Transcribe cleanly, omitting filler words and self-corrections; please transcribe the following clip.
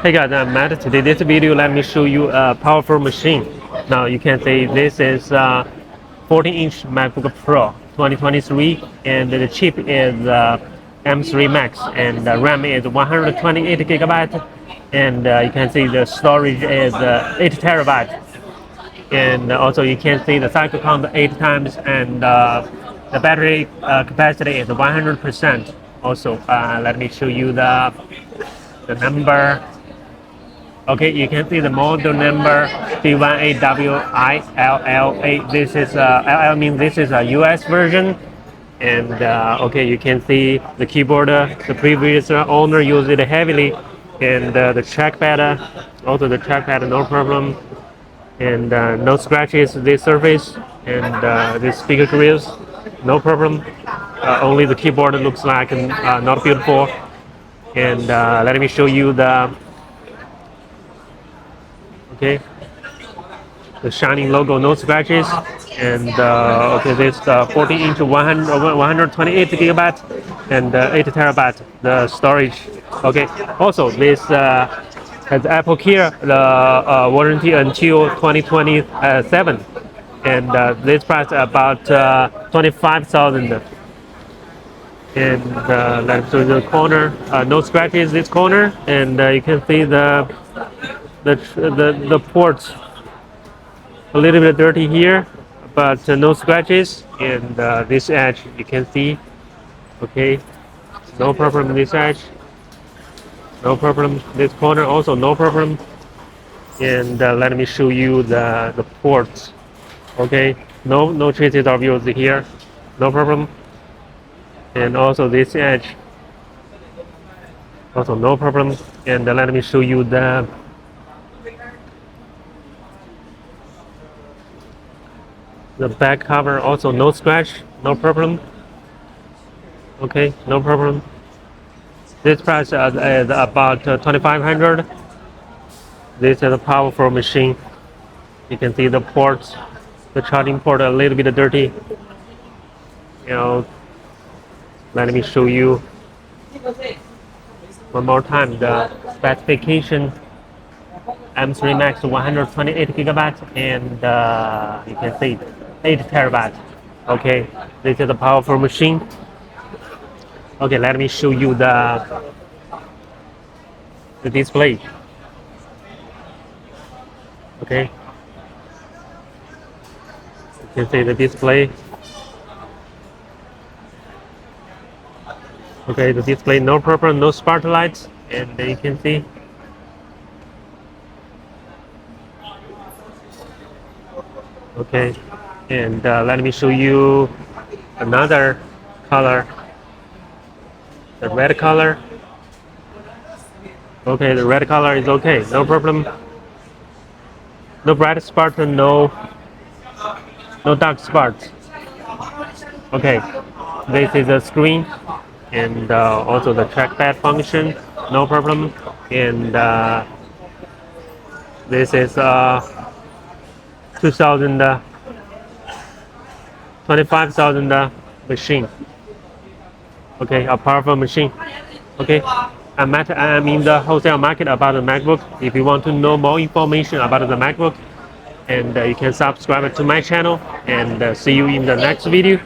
Hey guys, I'm Matt. Today this video let me show you a powerful machine. Now you can see this is 14-inch MacBook Pro 2023 and the chip is M3 Max and the RAM is 128 gigabyte and you can see the storage is 8 terabyte and also you can see the cycle count 8 times and the battery capacity is 100%. Also, let me show you the number. Okay, you can see the model number B18WILL8. This is LL means this is a US version, and okay, you can see the keyboard. The previous owner used it heavily, and the trackpad, also the trackpad, no problem, and no scratches this surface, and the speaker grills, no problem. Only the keyboard looks like not beautiful, and let me show you the. Okay, the shining logo, no scratches, and okay, this 14-inch 128 gigabyte and 8 terabyte the storage. Okay, also this has Apple Care, the warranty until 2027, and this price about 25,000. And let's show the corner, no scratches this corner, and you can see the ports a little bit dirty here, but no scratches. And this edge you can see, okay, no problem. This edge, no problem. This corner also no problem. And let me show you the ports. Okay, no traces of yours here, no problem. And also this edge, also no problem. And let me show you the back cover, also no scratch, no problem. Okay, no problem. This price is about 2,500. This is a powerful machine. You can see the ports, the charging port a little bit dirty. You know, let me show you one more time the specification. M3 Max 128 gigabyte and you can see 8 terabyte. Okay, this is a powerful machine. Okay, let me show you the display. Okay, you can see the display. Okay, the display no problem, no spotlights, and you can see. Okay, and let me show you another color, the red color. Okay, the red color is okay, no problem. No bright spots and no dark spots. Okay, this is the screen and also the trackpad function, no problem. And this is 25,000 machine. Okay, a powerful machine. Okay, I'm in the wholesale market about the MacBook. If you want to know more information about the MacBook, and you can subscribe to my channel, and see you in the next video.